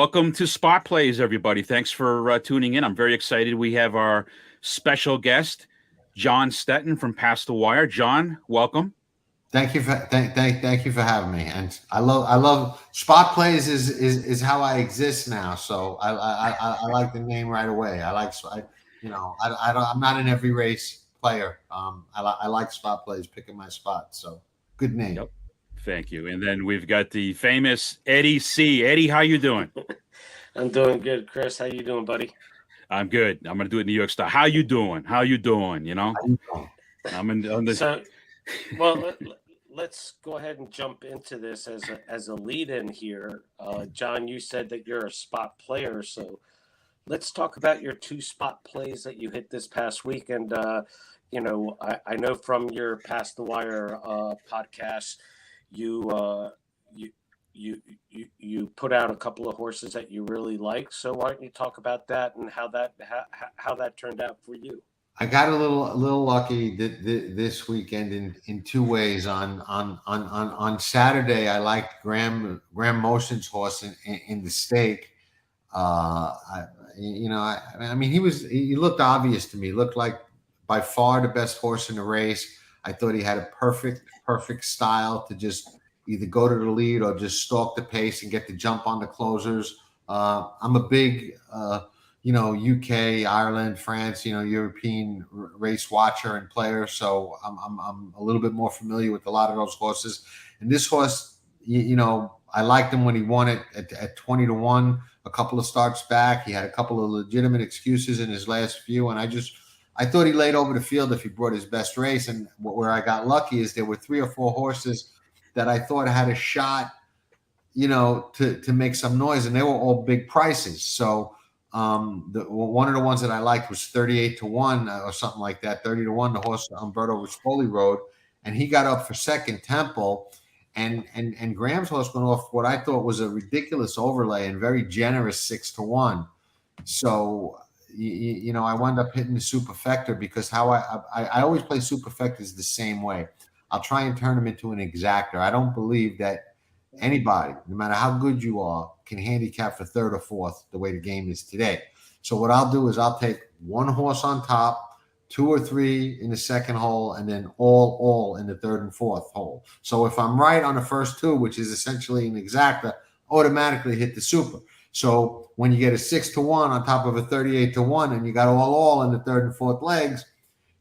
welcome to SpotPlays, everybody. Thanks for tuning in. I'm very excited. We have our special guest, Jon Stettin from Past the Wire. Jon, welcome. Thank you for thank you for having me. And I love SpotPlays is how I exist now. So I like the name right away. I'm not an every race player. I like SpotPlays, picking my spot. So good name. Yep. Thank you. And then we've got the famous Eddie C. Eddie, how you doing? I'm doing good, Chris. How you doing, buddy? I'm good. I'm gonna do it New York style. How you doing? How you doing? I'm in the. So, well, let's go ahead and jump into this as a lead-in here. Jon, you said that you're a spot player, so let's talk about your 2 spot plays that you hit this past week. And I know from your Past the Wire podcast, you put out a couple of horses that you really like. So why don't you talk about that and how that turned out for you? I got a little lucky this weekend in 2 ways. On Saturday, I liked Graham Motion's horse in the stake. I mean, he looked obvious to me. He looked like by far the best horse in the race. I thought he had a perfect style to just either go to the lead or just stalk the pace and get the jump on the closers. I'm a big, UK, Ireland, France, European race watcher and player. So I'm a little bit more familiar with a lot of those horses. And this horse, I liked him when he won it at 20-1, a couple of starts back. He had a couple of legitimate excuses in his last few. And I thought he laid over the field if he brought his best race. And where I got lucky is there were 3 or 4 horses that I thought had a shot, to make some noise, and they were all big prices. So one of the ones that I liked was 38-1 or something like that, 30-1. The horse Umberto Rispoli rode, and he got up for second, Temple, and Graham's horse went off what I thought was a ridiculous overlay and very generous 6-1. So I wound up hitting the superfecta because how I always play superfectas the same way. I'll try and turn them into an exactor. I don't believe that anybody, no matter how good you are, can handicap for 3rd or 4th the way the game is today. So what I'll do is I'll take 1 horse on top, 2 or 3 in the second hole, and then all in the 3rd and 4th hole. So if I'm right on the first 2, which is essentially an exacta, automatically hit the super. So when you get a 6-1 on top of a 38-1 and you got all in the 3rd and 4th legs,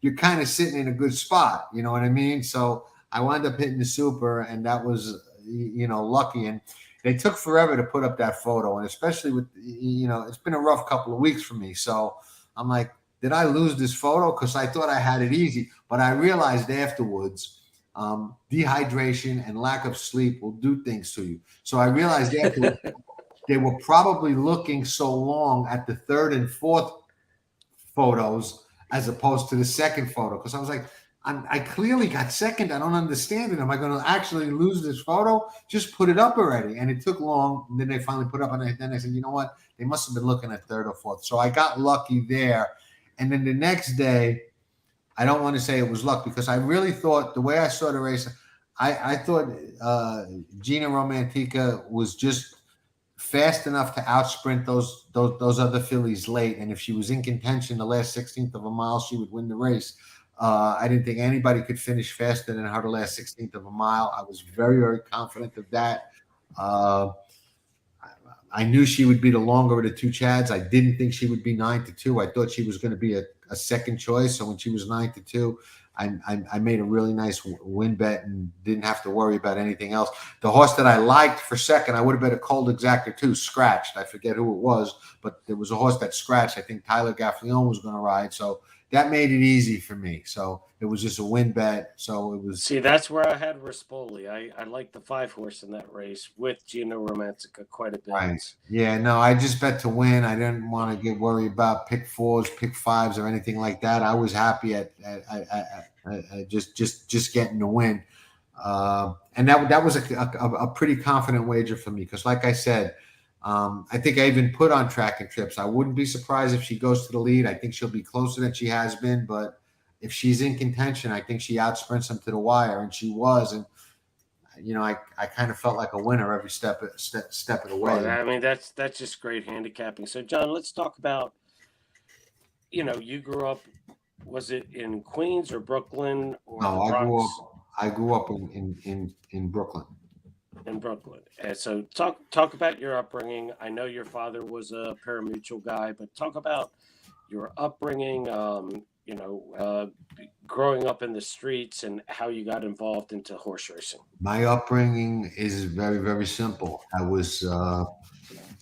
you're kind of sitting in a good spot. You know what I mean? So I wound up hitting the super, and that was, lucky. And they took forever to put up that photo. And especially with, it's been a rough couple of weeks for me. So I'm like, did I lose this photo? Because I thought I had it easy. But I realized afterwards, dehydration and lack of sleep will do things to you. So I realized afterwards they were probably looking so long at the 3rd and 4th photos as opposed to the second photo. Because I was like, I clearly got second. I don't understand it. Am I going to actually lose this photo? Just put it up already. And it took long. And then they finally put up. And then I said, you know what? They must have been looking at 3rd or 4th. So I got lucky there. And then the next day, I don't want to say it was luck because I really thought the way I saw the race, I thought Gina Romantica was just fast enough to outsprint those other fillies late. And if she was in contention the last 16th of a mile, she would win the race. I didn't think anybody could finish faster than her the last 16th of a mile. I was very, very confident of that. I knew she would be the longer of the 2 Chads. I didn't think she would be 9-2. I thought she was going to be a second choice. So when she was 9-2, I made a really nice win bet and didn't have to worry about anything else. The horse that I liked for second, I would have bet a cold exactor too, scratched. I forget who it was, but there was a horse that scratched. I think Tyler Gaffleon was going to ride. So that made it easy for me. So it was just a win bet. So it was. See, that's where I had Rispoli. I like the 5 horse in that race with Gina Romantica quite a bit. Right. Yeah, no, I just bet to win. I didn't want to get worried about pick 4s, pick 5s, or anything like that. I was happy at just getting the win. And that was a pretty confident wager for me because, like I said, I think I even put on Track and Trips. I wouldn't be surprised if she goes to the lead. I think she'll be closer than she has been. But if she's in contention, I think she outsprints them to the wire, and she was. And I kind of felt like a winner every step of the way. Well, I mean, that's just great handicapping. So, John, let's talk about, you grew up, was it in Queens or Brooklyn or No, the Bronx? I grew up in Brooklyn. In Brooklyn. And so talk about your upbringing. I know your father was a parimutuel guy, but talk about your upbringing, growing up in the streets and how you got involved into horse racing. My upbringing is very, very simple. I was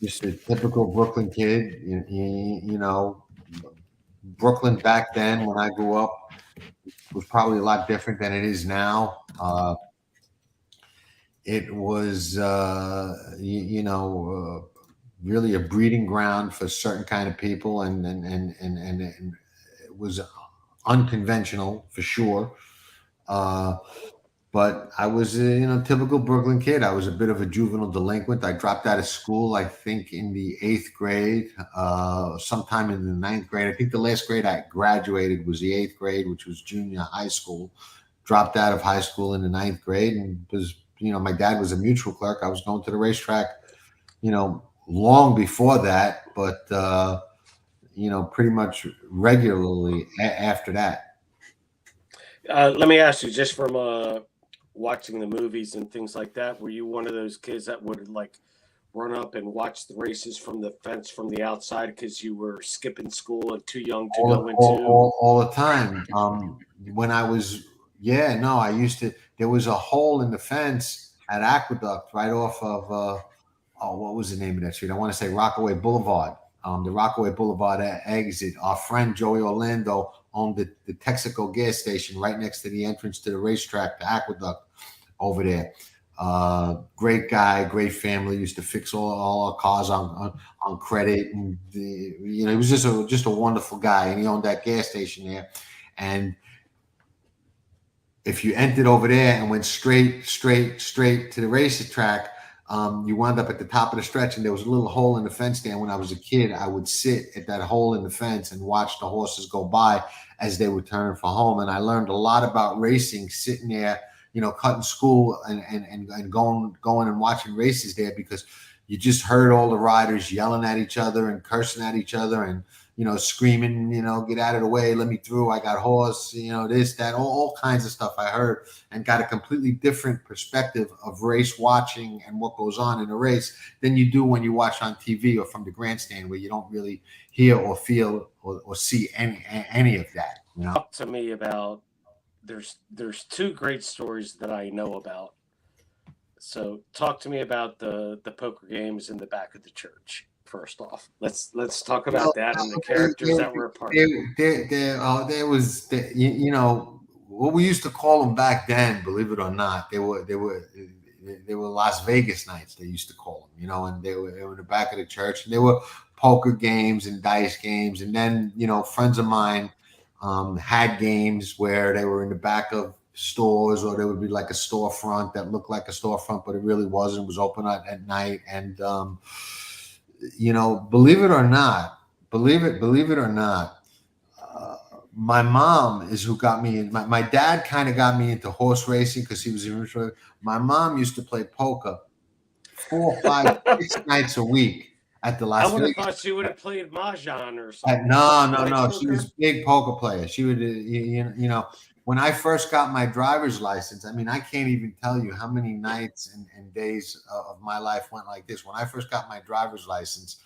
just a typical Brooklyn kid. Brooklyn back then when I grew up was probably a lot different than it is now. It was, really a breeding ground for certain kind of people, and it was unconventional for sure. But I was a typical Brooklyn kid. I was a bit of a juvenile delinquent. I dropped out of school, I think, in the 8th grade, sometime in the 9th grade. I think the last grade I graduated was the 8th grade, which was junior high school. Dropped out of high school in the 9th grade, and was, my dad was a mutual clerk. I was going to the racetrack, long before that, but pretty much regularly after that. Let me ask you, just from watching the movies and things like that, were you one of those kids that would like run up and watch the races from the fence from the outside because you were skipping school and too young to go into? All the time. When I was, I used to. There was a hole in the fence at Aqueduct right off of what was the name of that street? I want to say Rockaway Boulevard. The Rockaway Boulevard exit. Our friend Joey Orlando owned the Texaco gas station right next to the entrance to the racetrack, the Aqueduct over there. Great guy, great family. Used to fix all our cars on credit, and he was just a wonderful guy. And he owned that gas station there. And if you entered over there and went straight to the racetrack, you wound up at the top of the stretch, and there was a little hole in the fence there. When I was a kid, I would sit at that hole in the fence and watch the horses go by as they would turn for home. And I learned a lot about racing sitting there, cutting school and going and watching races there, because you just heard all the riders yelling at each other and cursing at each other and, screaming, get out of the way, let me through, I got horse, this, that, all kinds of stuff I heard, and got a completely different perspective of race watching and what goes on in a race than you do when you watch on TV or from the grandstand, where you don't really hear or feel or see any of that. Talk to me about, there's two great stories that I know about. So talk to me about the poker games in the back of the church. First off, let's talk about that and the characters that were a part of it. There was, what we used to call them back then. Believe it or not, they were Las Vegas nights. They used to call them, and they were in the back of the church. And they were poker games and dice games. And then, friends of mine had games where they were in the back of stores, or there would be like a storefront that looked like a storefront, but it really wasn't. It was open at night. And believe it or not, my mom is who got me in. My dad kind of got me into horse racing because he was in. My mom used to play poker 4, 5, 6 nights a week at the Las Vegas. I would have thought she would have played mahjong or something. No. She was a big poker player. She would, when I first got my driver's license, I mean, I can't even tell you how many nights and days of my life went like this. When I first got my driver's license,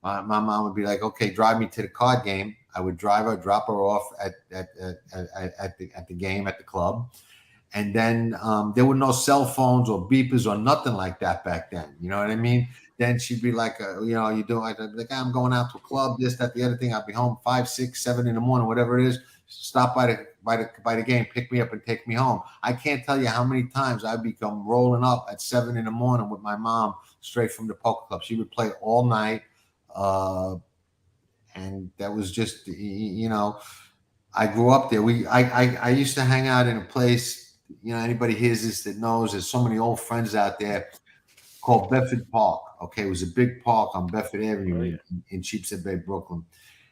my mom would be like, "Okay, drive me to the card game." I would drive her, drop her off at the game at the club, and then there were no cell phones or beepers or nothing like that back then. You know what I mean? Then she'd be like, you doing like, I'm going out to a club, this, that, the other thing. I'd be home 5, 6, 7 in the morning, whatever it is. Stop by the game, pick me up and take me home. I can't tell you how many times I'd become rolling up at 7 in the morning with my mom straight from the poker club. She would play all night. And that was just, I grew up there. I used to hang out in a place, anybody hears this that knows, there's so many old friends out there, called Bedford Park. Okay, it was a big park on Bedford Avenue in Sheepshead Bay, Brooklyn.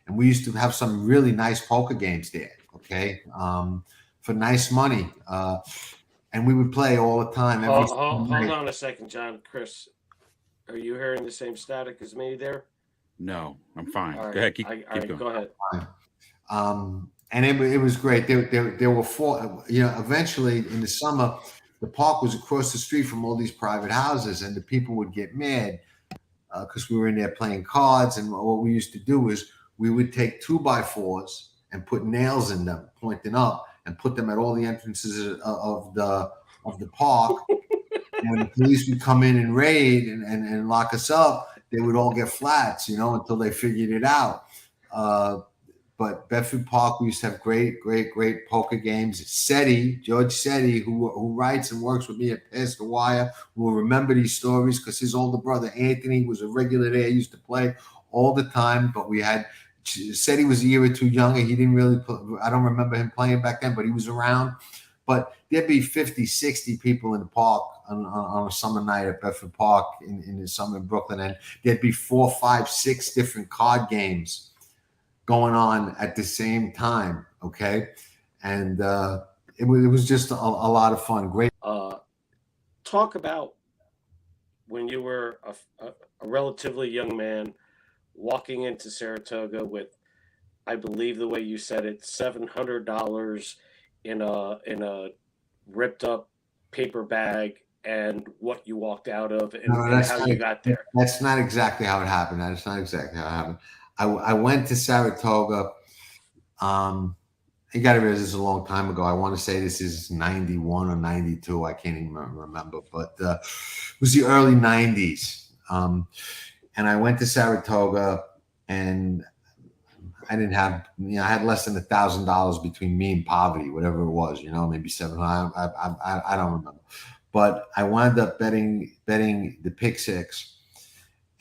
And we used to have some really nice poker games there, okay, for nice money. and we would play all the time. Hold on a second, John. Chris, are you hearing the same static as me there? No, I'm fine. All right. Go ahead. Keep All right, going. go ahead. And it was great. There were four. Eventually in the summer, the park was across the street from all these private houses, and the people would get mad because we were in there playing cards. And what we used to do is we would take 2x4s and put nails in them, pointing up, and put them at all the entrances of the park. And when the police would come in and raid and lock us up, they would all get flats, until they figured it out. But Bedford Park, we used to have great poker games. George Setti, who writes and works with me at Pass the Wire, will remember these stories because his older brother Anthony was a regular there. He used to play all the time. But Setti was a year or two younger. He didn't really play. I don't remember him playing back then, but he was around. But there'd be 50, 60 people in the park on a summer night at Bedford Park in the summer in Brooklyn. And there'd be 4, 5, 6 different card games going on at the same time. Okay. And it was just a lot of fun. Great. Talk about when you were a relatively young man walking into Saratoga with, I believe the way you said it, $700 in a ripped up paper bag, and what you walked out of, and how you got there. That's not exactly how it happened. That's not exactly how it happened. I went to Saratoga. You got to realize this is a long time ago. I want to say this is 91 or 92. I can't even remember, but it was the early 90s. And I went to Saratoga, and I didn't have, I had less than $1,000 between me and poverty, whatever it was, maybe $700. I don't remember. But I wound up betting the pick six,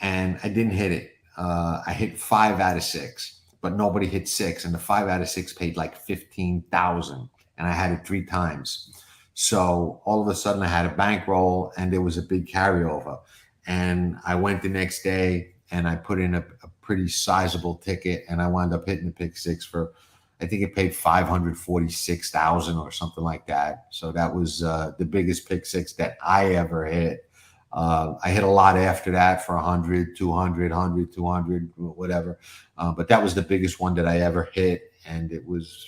and I didn't hit it. I hit 5 out of 6, but nobody hit 6, and the 5 out of 6 paid like $15,000, and I had it 3 times. So all of a sudden I had a bankroll, and there was a big carryover. And I went the next day, and I put in a pretty sizable ticket, and I wound up hitting the pick six for, I think it paid $546,000 or something like that. So that was the biggest pick six that I ever hit. I hit a lot after that for 100, 200, 100, 200, whatever. But that was the biggest one that I ever hit. And it was,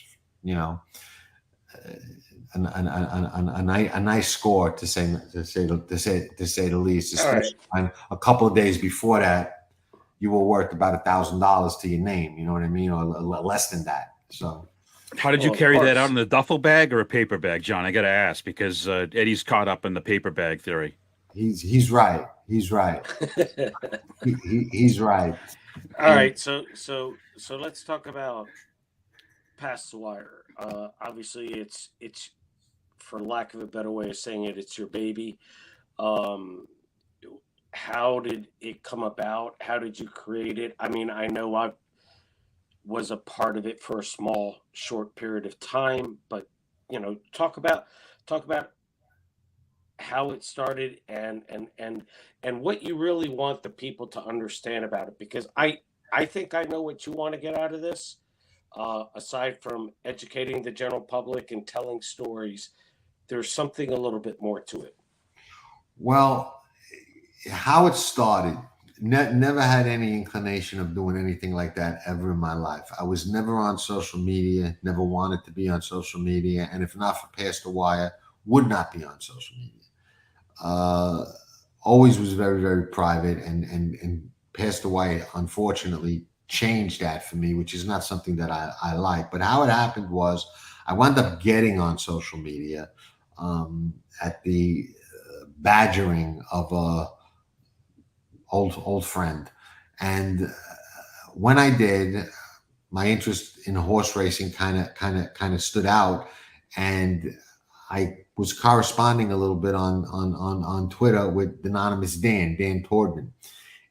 a nice score to say the least, especially when a couple of days before that, you were worth about $1,000 to your name. You know what I mean? Or less than that. So. How did you carry that out in a duffel bag or a paper bag, John? I got to ask, because Eddie's caught up in the paper bag theory. He's right. He's right. He's right. All right. So let's talk about Past the Wire. Obviously, it's for lack of a better way of saying it, it's your baby. How did it come about? How did you create it? I mean, I know I was a part of it for a small, short period of time, but talk about how it started and what you really want the people to understand about it, because I think I know what you want to get out of this. Aside from educating the general public and telling stories, there's something a little bit more to it. Well, how it started, never had any inclination of doing anything like that ever in my life. I was never on social media, never wanted to be on social media. And if not for Pass the Wire, would not be on social media. Always was very, very private, and Pass the Wire, unfortunately, changed that for me, which is not something that I like. But how it happened was I wound up getting on social media at the badgering of a old friend. And when I did, my interest in horse racing kind of stood out, and I was corresponding a little bit on Twitter with anonymous Dan Tordman,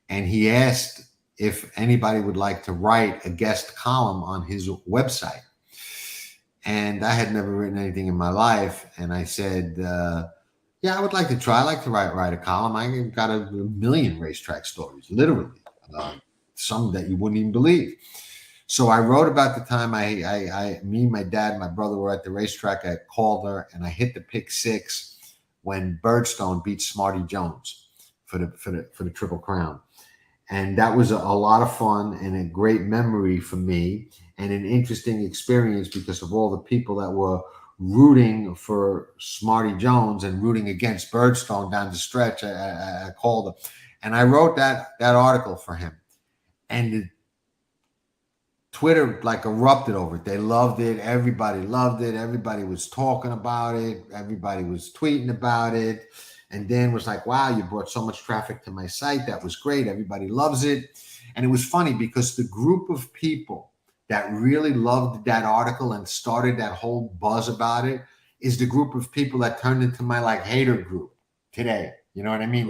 and he asked if anybody would like to write a guest column on his website. And I had never written anything in my life, and I said, yeah, I would like to try. I like to write a column. I've got a million racetrack stories, literally, some that you wouldn't even believe. So I wrote about the time me, my dad, my brother were at the racetrack at Calder, and I hit the pick 6 when Birdstone beat Smarty Jones for the Triple Crown. And that was a lot of fun and a great memory for me, and an interesting experience because of all the people that were rooting for Smarty Jones and rooting against Birdstone down the stretch at Calder. And I wrote that article for him, and Twitter like erupted over it. They loved it. Everybody loved it. Everybody was talking about it. Everybody was tweeting about it. And Dan was like, wow, you brought so much traffic to my site. That was great. Everybody loves it. And it was funny because the group of people that really loved that article and started that whole buzz about it is the group of people that turned into my like hater group today. You know what I mean?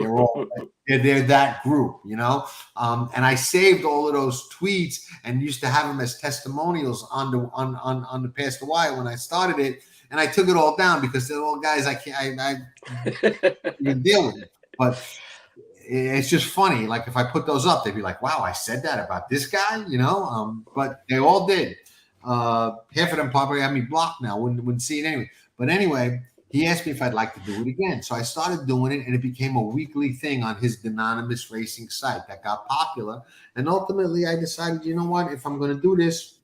They're that group, you know? And I saved all of those tweets and used to have them as testimonials on the Past the Wire when I started it. And I took it all down because they're all guys I deal with. But it's just funny. Like if I put those up, they'd be like, wow, I said that about this guy, you know? But they all did. Half of them probably have me blocked now. Wouldn't see it anyway. But anyway, he asked me if I'd like to do it again. So I started doing it, and it became a weekly thing on his Anonymous Racing site that got popular. And ultimately, I decided, you know what, if I'm going to do this,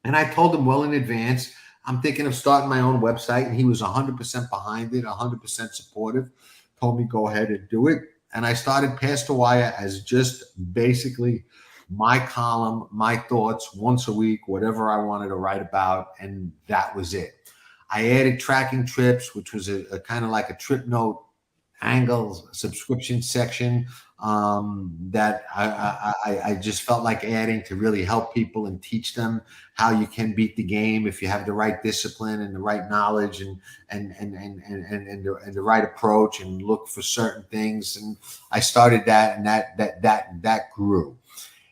and I told him well in advance, I'm thinking of starting my own website, and he was 100% behind it, 100% supportive, told me go ahead and do it. And I started Past the Wire as just basically my column, my thoughts once a week, whatever I wanted to write about, and that was it. I added tracking trips, which was a kind of like a trip note angle subscription section that I just felt like adding to really help people and teach them how you can beat the game if you have the right discipline and the right knowledge and the right approach and look for certain things. And I started that, and that grew.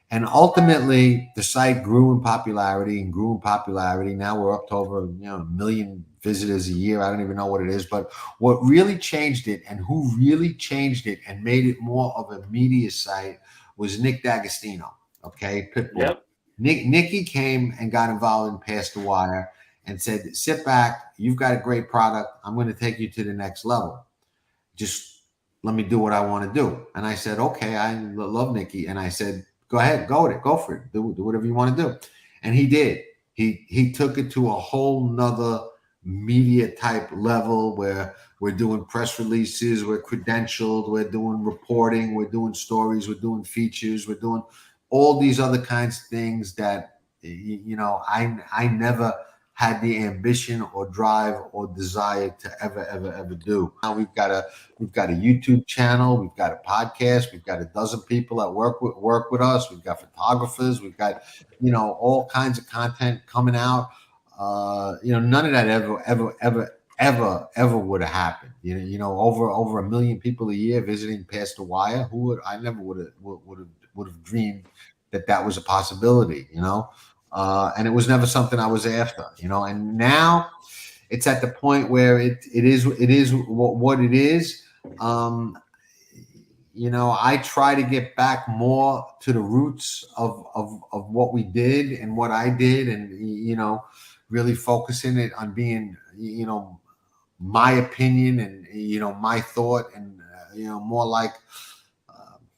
And ultimately, the site grew in popularity and grew in popularity. Now we're up to over 1 million visitors a year. I don't even know what it is. But what really changed it, and who really changed it and made it more of a media site, was Nick D'Agostino. Okay, Pitbull. Yep. Nicky came and got involved in Past the Wire and said, sit back. You've got a great product. I'm going to take you to the next level. Just let me do what I want to do. And I said, okay, I love Nicky. And I said, go ahead, go with it, go for it, do whatever you want to do. And he did. He took it to a whole nother media type level where we're doing press releases, we're credentialed, we're doing reporting, we're doing stories, we're doing features, we're doing all these other kinds of things that I never had the ambition or drive or desire to ever do. Now we've got a YouTube channel, we've got a podcast, we've got a dozen people that work with us, we've got photographers, we've got all kinds of content coming out. None of that ever would have happened. Over 1 million people a year visiting Past the Wire. I never would have dreamed that was a possibility. And it was never something I was after, and now it's at the point where it is what it is. I try to get back more to the roots of what we did and what I did, and really focusing it on being my opinion and my thought, and more like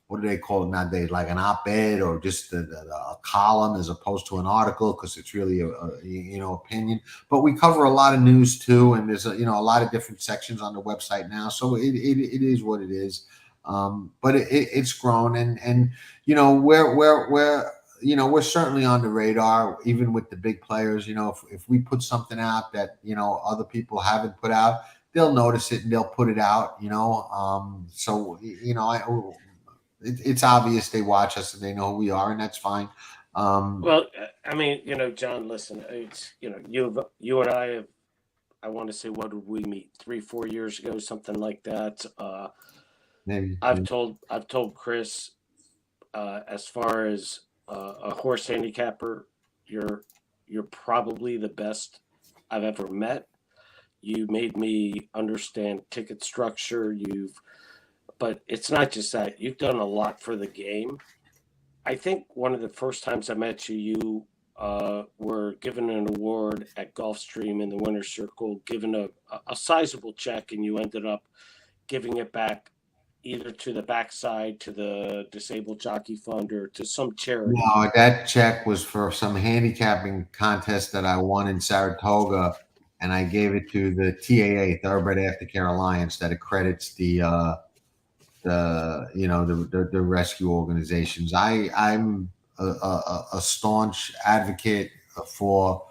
what do they call it nowadays? Like an op-ed or just a column as opposed to an article, because it's really a opinion. But we cover a lot of news too, and there's a lot of different sections on the website now. So it is what it is. But it's grown, and we're certainly on the radar, even with the big players. If we put something out that other people haven't put out, they'll notice it and they'll put it out. It's obvious they watch us and they know who we are, and that's fine. Well, I mean, John, listen, it's, you and I have, I want to say, what did we meet 3-4 years ago, something like that. Maybe I've told Chris, as far as a horse handicapper, you're probably the best I've ever met. You made me understand ticket structure. But it's not just that. You've done a lot for the game. I think one of the first times I met you, were given an award at Gulfstream in the winner's circle, given a sizable check, and you ended up giving it back either to the backside, to the Disabled Jockey Fund, or to some charity. No, that check was for some handicapping contest that I won in Saratoga, and I gave it to the TAA, Thoroughbred Aftercare Alliance, that accredits the rescue organizations. I'm a staunch advocate for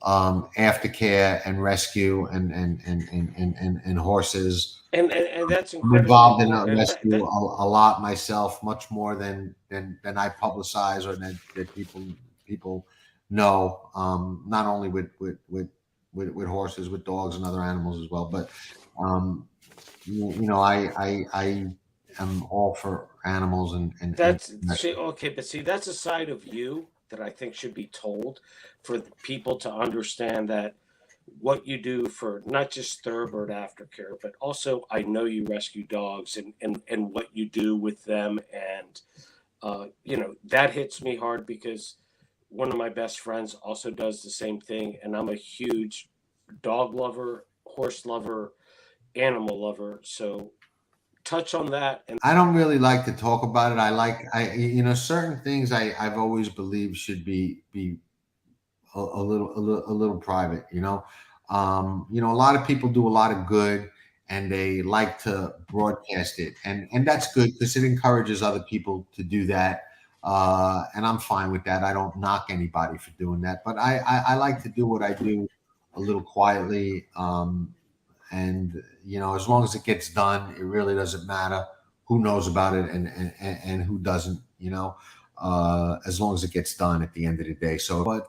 aftercare and rescue and horses. And that's I'm incredibly involved in important. rescue a lot myself, much more than I publicize or that people know. Not only with horses, with dogs and other animals as well. But I am all for animals and okay. But see, that's a side of you that I think should be told for people to understand that what you do for not just thoroughbred aftercare, but also I know you rescue dogs and what you do with them. And, that hits me hard because one of my best friends also does the same thing. And I'm a huge dog lover, horse lover, animal lover. So touch on that. And I don't really like to talk about it. Certain things I've always believed should be a little private. A lot of people do a lot of good and they like to broadcast it, and that's good because it encourages other people to do that. And I'm fine with that. I don't knock anybody for doing that, but I like to do what I do a little quietly. And as long as it gets done, it really doesn't matter who knows about it and who doesn't. As long as it gets done at the end of the day. So, but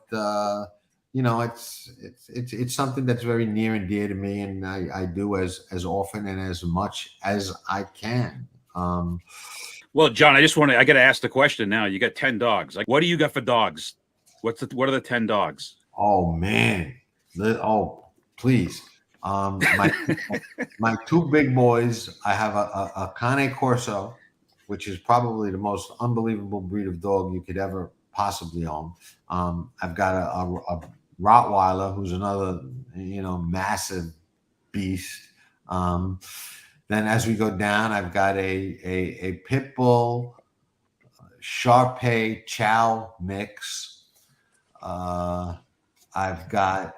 it's something that's very near and dear to me, and I do as often and as much as I can. Well, John, I got to ask the question now. You got 10 dogs. Like, what do you got for dogs? What are the 10 dogs? Oh man. Please. My two big boys, I have a Cane Corso, which is probably the most unbelievable breed of dog you could ever possibly own. I've got a Rottweiler, who's another, massive beast. Then as we go down, I've got a Pit Bull, Shar-Pei Chow mix. I've got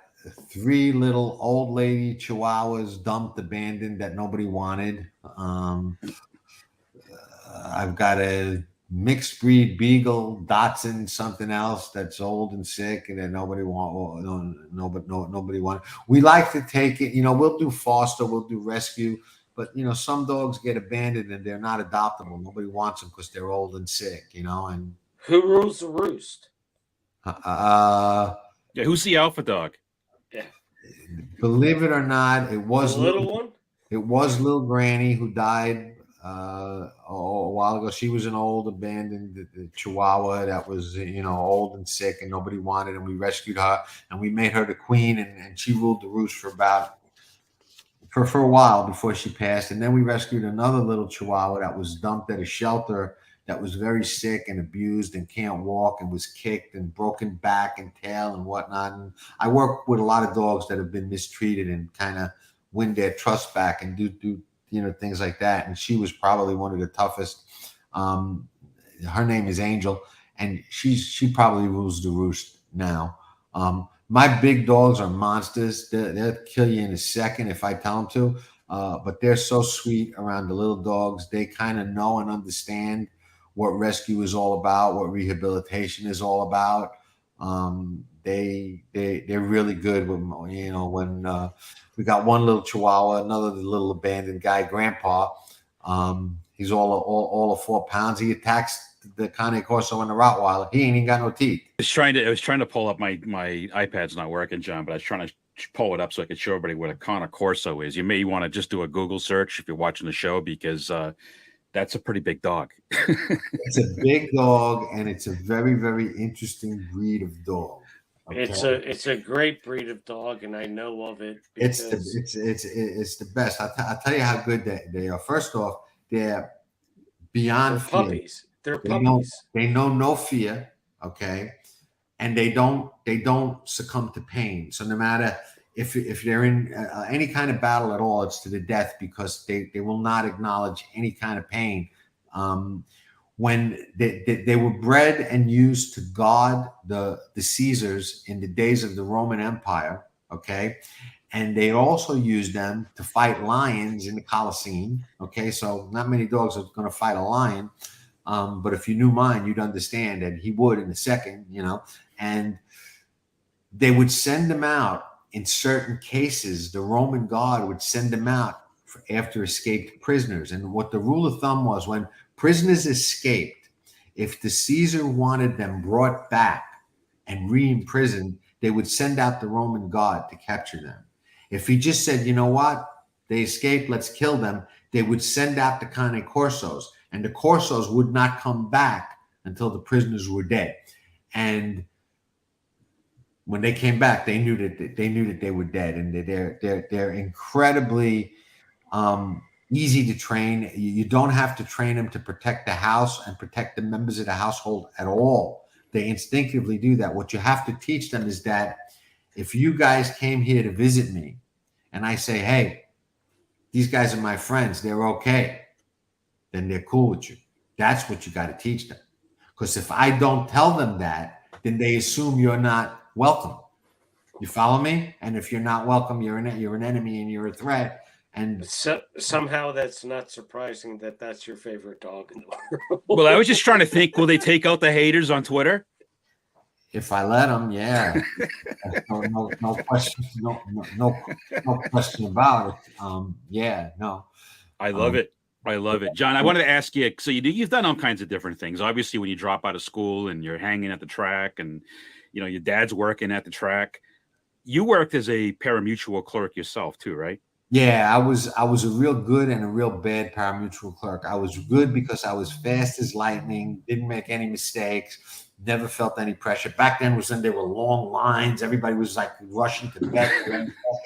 3 little old lady Chihuahuas dumped, abandoned, that nobody wanted. I've got a mixed breed Beagle Dotson, something else that's old and sick, and that nobody want. We like to take it. We'll do foster, we'll do rescue, but some dogs get abandoned and they're not adoptable. Nobody wants them because they're old and sick. And who rules the roost? Who's the alpha dog? Yeah. Believe it or not, it was the little one. It was little Granny, who died a while ago. She was an old abandoned Chihuahua that was old and sick and nobody wanted, and we rescued her and we made her the queen, and she ruled the roost for a while before she passed. And then we rescued another little Chihuahua that was dumped at a shelter, that was very sick and abused and can't walk and was kicked and broken back and tail and whatnot. And I work with a lot of dogs that have been mistreated and kind of win their trust back and do things like that. And she was probably one of the toughest. Her name is Angel, and she probably rules the roost now. My big dogs are monsters. They'll kill you in a second if I tell them to. But they're so sweet around the little dogs. They kind of know and understand what rescue is all about, what rehabilitation is all about. They're really good when we got one little Chihuahua, another little abandoned guy, Grandpa. He's all of 4 pounds. He attacks the Cane Corso and the Rottweiler. He ain't even got no teeth. I was trying to pull up my iPad's not working, John, but I was trying to pull it up so I could show everybody what a Cane Corso is. You may want to just do a Google search if you're watching the show, because that's a pretty big dog. It's a big dog, and it's a very, very interesting breed of dog. Okay? It's a great breed of dog, and I know of it. It's the best. I'll tell you how good they are. First off, they're beyond puppies. They're puppies. They know no fear. Okay. and they don't succumb to pain. So no matter if they're in any kind of battle at all, it's to the death, because they will not acknowledge any kind of pain. When they were bred and used to guard the Caesars in the days of the Roman Empire, okay? And they also used them to fight lions in the Colosseum, okay? So not many dogs are going to fight a lion, but if you knew mine, you'd understand that he would in a second, you know? And they would send them out in certain cases. The Roman guard would send them out after escaped prisoners. And what the rule of thumb was, when prisoners escaped, if the Caesar wanted them brought back and re-imprisoned, they would send out the Roman guard to capture them. If he just said, you know what, they escaped, let's kill them, they would send out the cane corsos, and the corsos would not come back until the prisoners were dead. And when they came back, they knew that they were dead, and they're incredibly easy to train. You don't have to train them to protect the house and protect the members of the household at all. They instinctively do that. What you have to teach them is that if you guys came here to visit me and I say, hey, these guys are my friends, they're okay, then they're cool with you. That's what you got to teach them. Because if I don't tell them that, then they assume you're not welcome. You follow me? And if you're not welcome, you're an enemy and you're a threat. And so, somehow that's not surprising that that's your favorite dog in the world. Well, I was just trying to think, will they take out the haters on Twitter? if I let them, yeah, no question, no question about it. Yeah, no. I love it. I love it. John, I wanted to ask you, so you've done all kinds of different things. Obviously, when you drop out of school and you're hanging at the track and, you know, your dad's working at the track, you worked as a pari-mutuel clerk yourself too, right? Yeah, I was a real good and a real bad pari-mutuel clerk. I was good because I was fast as lightning, didn't make any mistakes, never felt any pressure. Back then was when there were long lines. Everybody was like rushing to bet,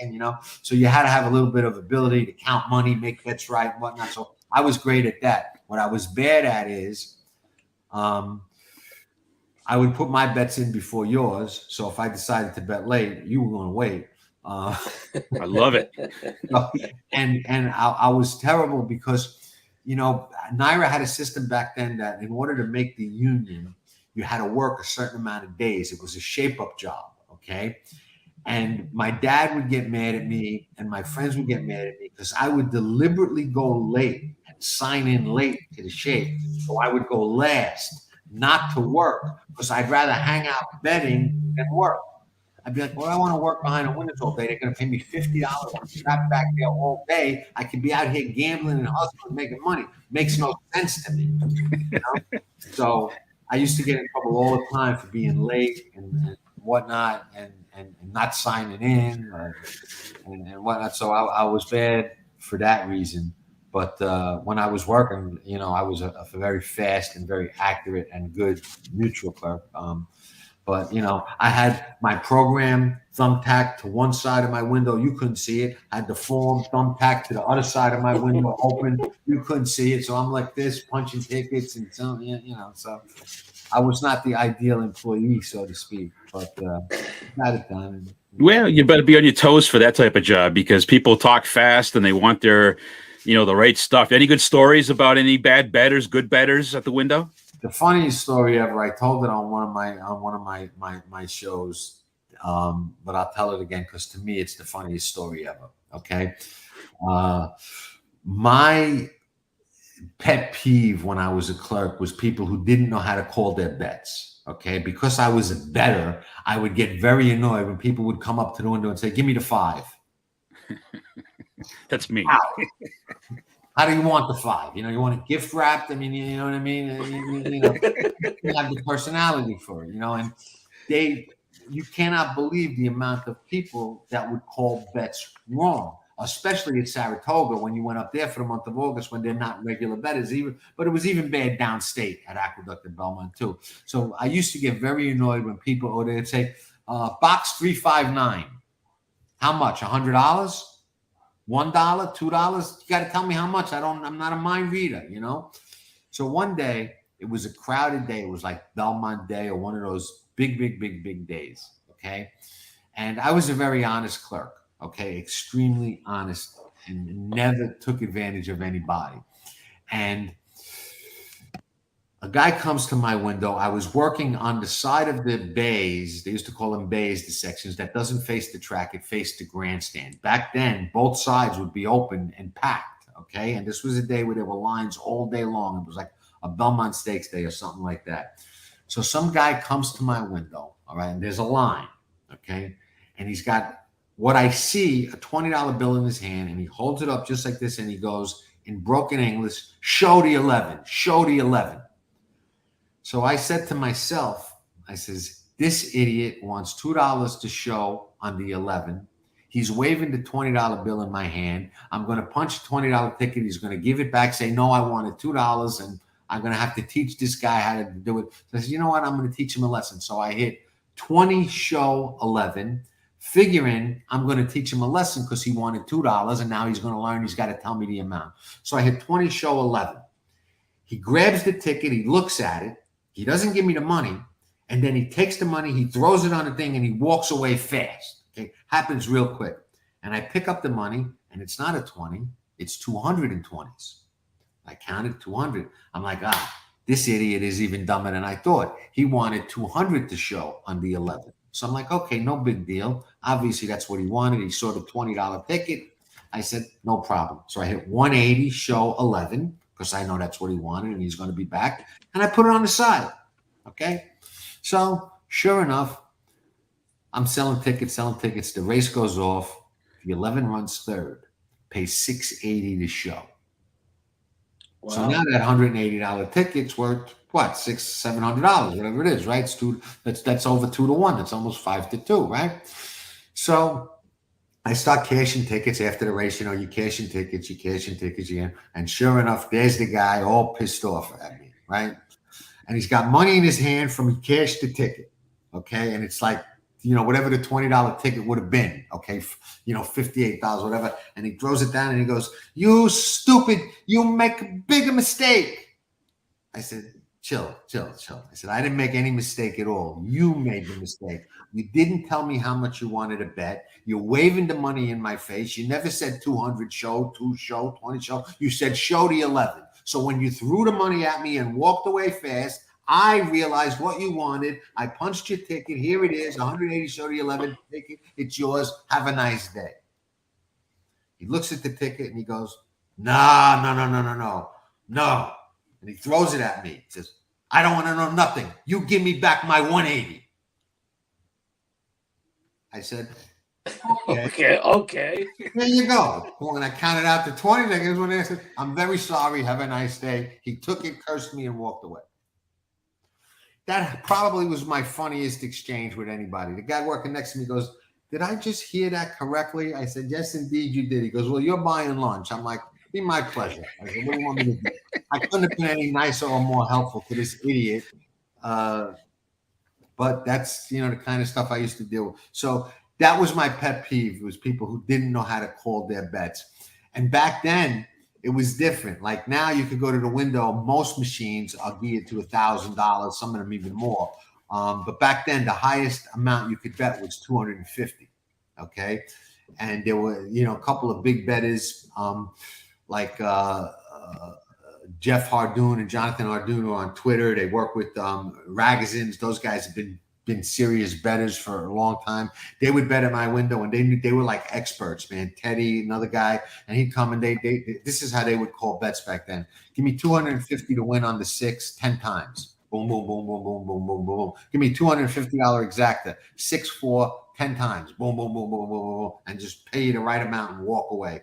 you know. So you had to have a little bit of ability to count money, make bets right, and whatnot. So I was great at that. What I was bad at is I would put my bets in before yours. So if I decided to bet late, you were going to wait. I love it. And I was terrible because, you know, NYRA had a system back then that in order to make the union, you had to work a certain amount of days. It was a shape-up job, okay? And my dad would get mad at me and my friends would get mad at me because I would deliberately go late and sign in late to the shape. So I would go last, not to work, because I'd rather hang out betting than work. I'd be like, well, I want to work behind the windows all day. They're going to pay me $50. I'm strapped back there all day. I could be out here gambling and hustling and making money. Makes no sense to me. You know? So I used to get in trouble all the time for being late and whatnot and not signing in and whatnot. So I was bad for that reason. But when I was working, you know, I was a very fast and very accurate and good mutual clerk. But, you know, I had my program thumbtacked to one side of my window. You couldn't see it. I had the form thumbtacked to the other side of my window open. You couldn't see it. So I'm like this, punching tickets and so, you know, so I was not the ideal employee, so to speak, but got it done. Well, you better be on your toes for that type of job because people talk fast and they want their, you know, the right stuff. Any good stories about any bad bettors, good bettors at the window? The funniest story ever, I told it on one of my shows, but I'll tell it again because to me it's the funniest story ever. Okay, my pet peeve when I was a clerk was people who didn't know how to call their bets. Okay, because I was a bettor, I would get very annoyed when people would come up to the window and say, "Give me the 5." That's me. How do you want the 5? You know, you want it gift wrapped? I mean, you know what I mean? You know, you have the personality for it, you know, and you cannot believe the amount of people that would call bets wrong, especially at Saratoga when you went up there for the month of August when they're not regular bettors but it was even bad downstate at Aqueduct and Belmont too. So I used to get very annoyed when people, or they'd say, box 359, how much, $100? $1, $2? You got to tell me how much. I'm not a mind reader, you know? So one day It was a crowded day. It was like Belmont Day or one of those big days. Okay. And I was a very honest clerk. Okay. Extremely honest and never took advantage of anybody. And a guy comes to my window. I was working on the side of the bays. They used to call them bays, the sections that doesn't face the track, it faced the grandstand. Back then, both sides would be open and packed. Okay. And this was a day where there were lines all day long. It was like a Belmont Stakes day or something like that. So some guy comes to my window. All right. And there's a line. Okay. And he's got what I see, a $20 bill in his hand, and he holds it up just like this. And he goes in broken English, show the 11, show the 11. So I said to myself, I says, this idiot wants $2 to show on the 11. He's waving the $20 bill in my hand. I'm going to punch a $20 ticket. He's going to give it back, say, no, I wanted $2. And I'm going to have to teach this guy how to do it. So I said, you know what? I'm going to teach him a lesson. So I hit 20 show 11, figuring I'm going to teach him a lesson because he wanted $2. And now he's going to learn. He's got to tell me the amount. So I hit 20 show 11. He grabs the ticket. He looks at it. He doesn't give me the money, and then he takes the money, he throws it on the thing, and he walks away fast. Okay, happens real quick. And I pick up the money, and it's not a 20, it's 220s. I counted 200. I'm like, this idiot is even dumber than I thought. He wanted 200 to show on the 11. So I'm like, okay, no big deal. Obviously, that's what he wanted. He saw the $20 ticket. I said, no problem. So I hit 180 show 11. Because I know that's what he wanted and he's going to be back. And I put it on the side. Okay. So sure enough, I'm selling tickets. The race goes off. The 11 runs third, pays $680 to show. Wow. So now that $180 ticket's worth what? $600-$700, whatever it is, right? That's over 2-1. That's almost 5-2, right? So I start cashing tickets after the race. You know, you cashing tickets, yeah. And sure enough, there's the guy all pissed off at me, right? And he's got money in his hand from he cashed the ticket, okay? And it's like, you know, whatever the $20 ticket would have been, okay? You know, $58, whatever. And he throws it down and he goes, you stupid, you make a bigger mistake. I said, chill. I said, I didn't make any mistake at all. You made the mistake. You didn't tell me how much you wanted to bet. You're waving the money in my face. You never said 200 show, 2 show, 20 show. You said show the 11. So when you threw the money at me and walked away fast, I realized what you wanted. I punched your ticket. Here it is, 180 show the 11 ticket. It's yours. Have a nice day. He looks at the ticket and he goes, no. And he throws it at me. He says, I don't want to know nothing. You give me back my 180. I said, okay. There you go. When I counted out to 20, when I said, I'm very sorry. Have a nice day. He took it, cursed me, and walked away. That probably was my funniest exchange with anybody. The guy working next to me goes, did I just hear that correctly? I said, yes, indeed you did. He goes, well, you're buying lunch. I'm like, be my pleasure. I said, what do you want me to do? I couldn't have been any nicer or more helpful to this idiot. But that's, you know, the kind of stuff I used to deal with. So that was my pet peeve, was people who didn't know how to call their bets. And back then, it was different. Like now you could go to the window. Most machines are geared to $1,000, some of them even more. But back then, the highest amount you could bet was $250. Okay. And there were, you know, a couple of big bettors like Jeff Hardoon and Jonathan Hardoon are on Twitter. They work with Ragazins. Those guys have been serious bettors for a long time. They would bet at my window, and they were like experts, man. Teddy, another guy, and he'd come and they this is how they would call bets back then. Give me 250 to win on the 6 10 times. Boom, boom, boom, boom, boom, boom, boom, boom, boom. Give me $250 exacta, 6-4 10 times. Boom, boom, boom, boom, boom, boom, boom, and just pay you the right amount and walk away.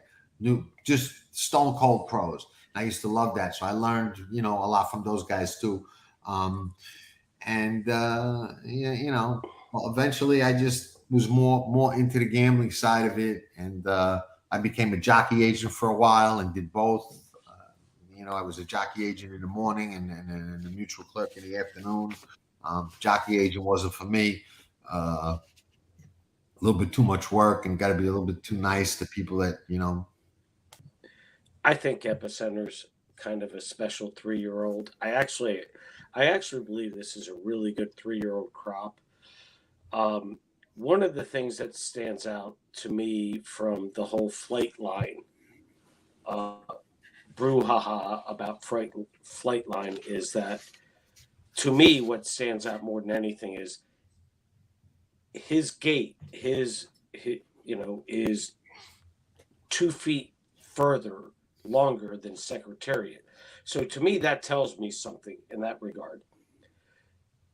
Just stone cold pros. I used to love that. So I learned, you know, a lot from those guys too. Eventually I just was more into the gambling side of it. And I became a jockey agent for a while and did both. I was a jockey agent in the morning and a mutual clerk in the afternoon. Jockey agent wasn't for me. A little bit too much work and got to be a little bit too nice to people that, you know. I think Epicenter's kind of a special 3-year-old. I actually believe this is a really good 3-year-old crop. One of the things that stands out to me from the whole flight line brouhaha about flight line is that, to me, what stands out more than anything is his gait. His is 2 feet further longer than Secretariat. So to me, that tells me something in that regard.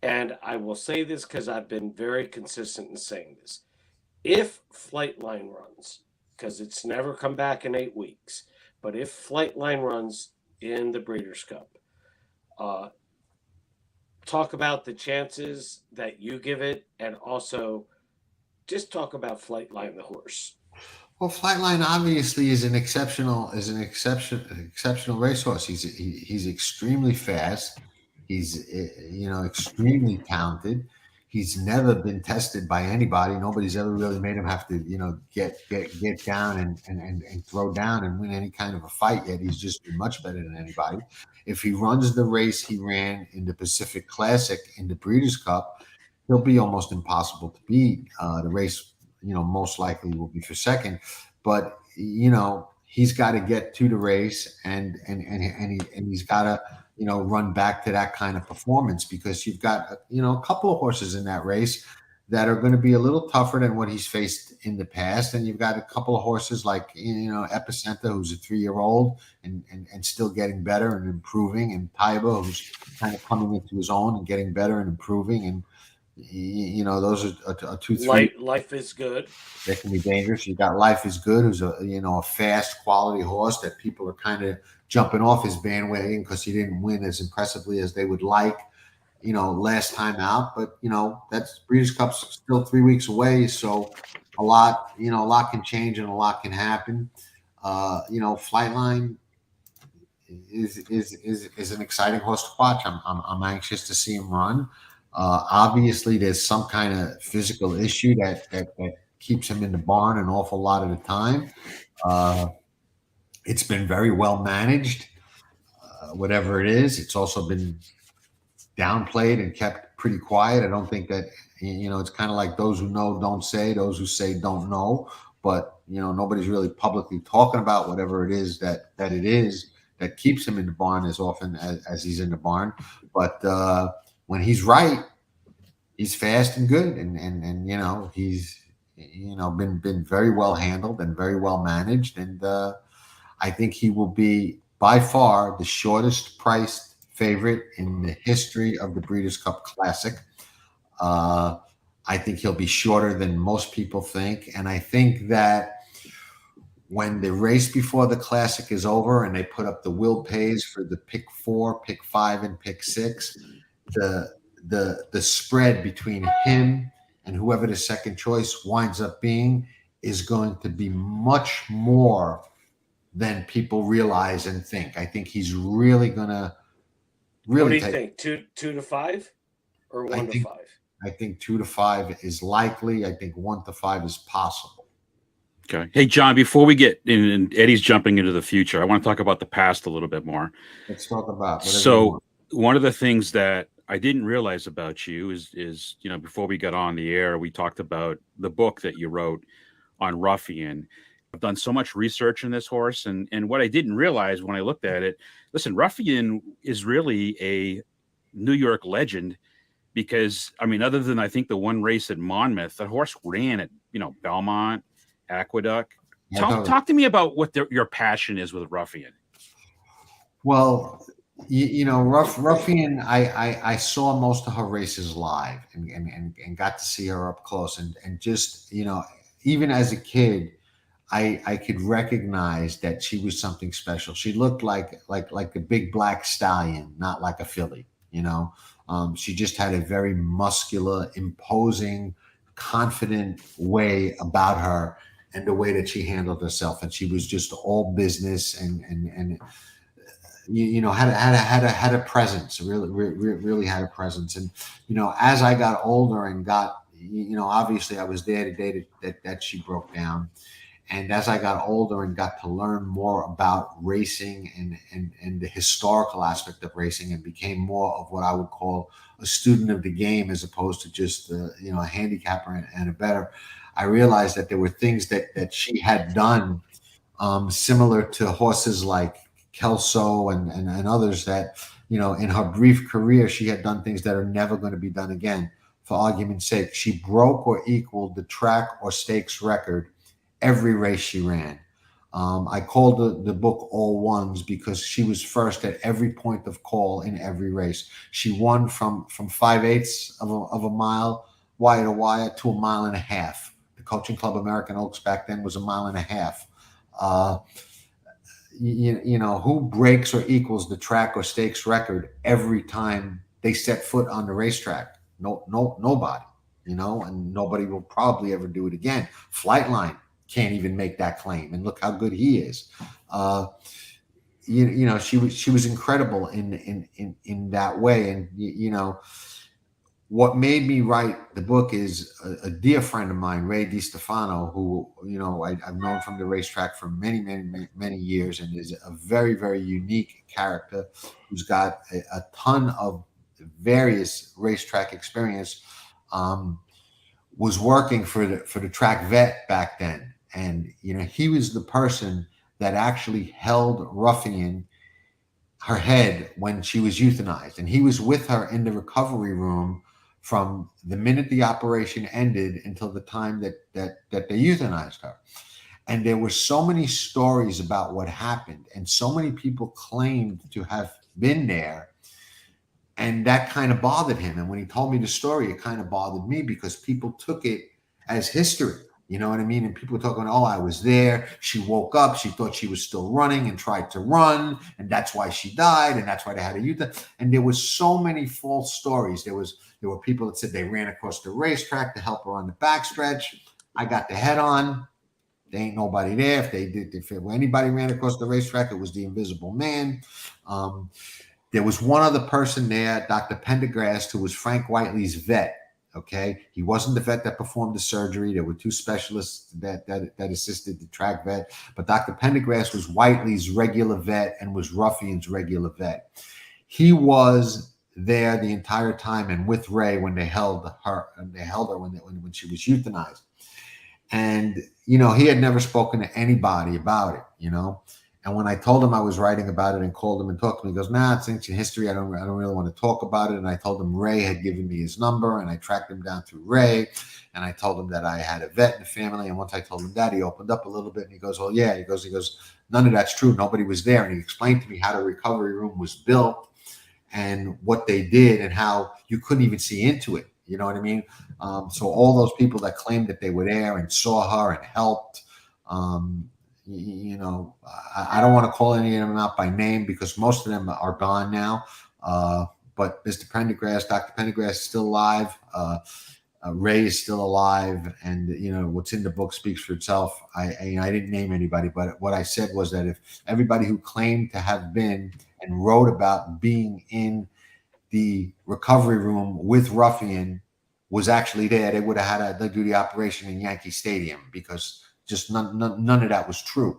And I will say this because I've been very consistent in saying this. If Flightline runs, because it's never come back in 8 weeks, but if Flightline runs in the Breeders' Cup, talk about the chances that you give it, and also just talk about Flightline the horse. Well, Flightline obviously is an exceptional racehorse. He's extremely fast. He's extremely talented. He's never been tested by anybody. Nobody's ever really made him have to get down and throw down and win any kind of a fight yet. He's just been much better than anybody. If he runs the race he ran in the Pacific Classic in the Breeders' Cup, he'll be almost impossible to beat. The race, most likely will be for second, but he's got to get to the race and he's got to run back to that kind of performance, because you've got a couple of horses in that race that are going to be a little tougher than what he's faced in the past, and you've got a couple of horses like Epicenter, who's a 3-year-old and still getting better and improving, and Taiba, who's kind of coming into his own and getting better and improving, and those are 2, 3. Life is Good. That can be dangerous. You got Life is Good, who's a fast, quality horse that people are kind of jumping off his bandwagon because he didn't win as impressively as they would like, last time out. But that's Breeders' Cup's still 3 weeks away, so a lot can change and a lot can happen. Flightline is an exciting horse to watch. I'm anxious to see him run. Obviously, there's some kind of physical issue that keeps him in the barn an awful lot of the time. It's been very well managed, whatever it is. It's also been downplayed and kept pretty quiet. I don't think that, it's kind of like those who know don't say, those who say don't know. But, nobody's really publicly talking about whatever it is that it is that keeps him in the barn as often as he's in the barn. But when he's right, he's fast and good, and he's been very well handled and very well managed, and I think he will be by far the shortest priced favorite in the history of the Breeders' Cup Classic. I think he'll be shorter than most people think, and I think that when the race before the Classic is over and they put up the will pays for the pick 4, pick 5, and pick 6, the spread between him and whoever the second choice winds up being is going to be much more than people realize and think. I think he's really gonna What do you think? 2 to 5 or 1 to 5? I think 2 to 5 is likely. I think 1 to 5 is possible. Okay. Hey, John, before we get in, and Eddie's jumping into the future, I want to talk about the past a little bit more. Let's talk about so one of the things that I didn't realize about you is before we got on the air, we talked about the book that you wrote on Ruffian. I've done so much research on this horse, and what I didn't realize when I looked at it, listen, Ruffian is really a New York legend, because other than I think the one race at Monmouth, the horse ran at Belmont, Aqueduct. Talk to me about what your passion is with Ruffian. Well, Ruffian, I saw most of her races live and got to see her up close, and just even as a kid, I could recognize that she was something special. She looked like a big black stallion, not like a filly. She just had a very muscular, imposing, confident way about her, and the way that she handled herself. And she was just all business and had a presence, really had a presence. And, as I got older and got, obviously I was there the day that she broke down. And as I got older and got to learn more about racing and the historical aspect of racing, and became more of what I would call a student of the game as opposed to just a handicapper and a bettor, I realized that there were things that she had done similar to horses like Kelso and others that, in her brief career, she had done things that are never going to be done again. For argument's sake, she broke or equaled the track or stakes record every race she ran. I called the book All Ones because she was first at every point of call in every race. She won from 5/8 of a mile wire to wire to a mile and a half. The Coaching Club American Oaks back then was a mile and a half. Who breaks or equals the track or stakes record every time they set foot on the racetrack? Nobody, and nobody will probably ever do it again. Flightline can't even make that claim, and look how good he is. She was incredible in that way, and what made me write the book is a dear friend of mine, Ray DiStefano, who I've known from the racetrack for many years, and is a very, very unique character who's got a ton of various racetrack experience. Was working for the track vet back then, and he was the person that actually held Ruffian her head when she was euthanized, and he was with her in the recovery room from the minute the operation ended until the time that they euthanized her. And there were so many stories about what happened, and so many people claimed to have been there, and that kind of bothered him. And when he told me the story, it kind of bothered me because people took it as history. You know what I mean? And people were talking, oh, I was there. She woke up. She thought she was still running and tried to run. And that's why she died. And that's why they had a euthanasia. And there was so many false stories. There were people that said they ran across the racetrack to help her on the backstretch. I got the head on. There ain't nobody there. If anybody ran across the racetrack, it was the Invisible Man. There was one other person there, Dr. Pendergrast, who was Frank Whiteley's vet. Okay, he wasn't the vet that performed the surgery. There were two specialists that assisted the track vet, but Dr. Pendergrast was Whiteley's regular vet and was Ruffian's regular vet. He was there the entire time and with Ray when they held her when she was euthanized. And he had never spoken to anybody about it, And when I told him I was writing about it and called him and talked to him, he goes, "Nah, it's ancient history. I don't really want to talk about it." And I told him Ray had given me his number, and I tracked him down through Ray. And I told him that I had a vet in the family. And once I told him that, he opened up a little bit and he goes, "Well, yeah." He goes, "None of that's true. Nobody was there." And he explained to me how the recovery room was built and what they did and how you couldn't even see into it. You know what I mean? So all those people that claimed that they were there and saw her and helped, I don't want to call any of them out by name because most of them are gone now. But Mr. Pendergrast, Dr. Pendergrast is still alive. Ray is still alive. And, what's in the book speaks for itself. I didn't name anybody, but what I said was that if everybody who claimed to have been and wrote about being in the recovery room with Ruffian was actually there, they would have had to do the operation in Yankee Stadium because just none of that was true.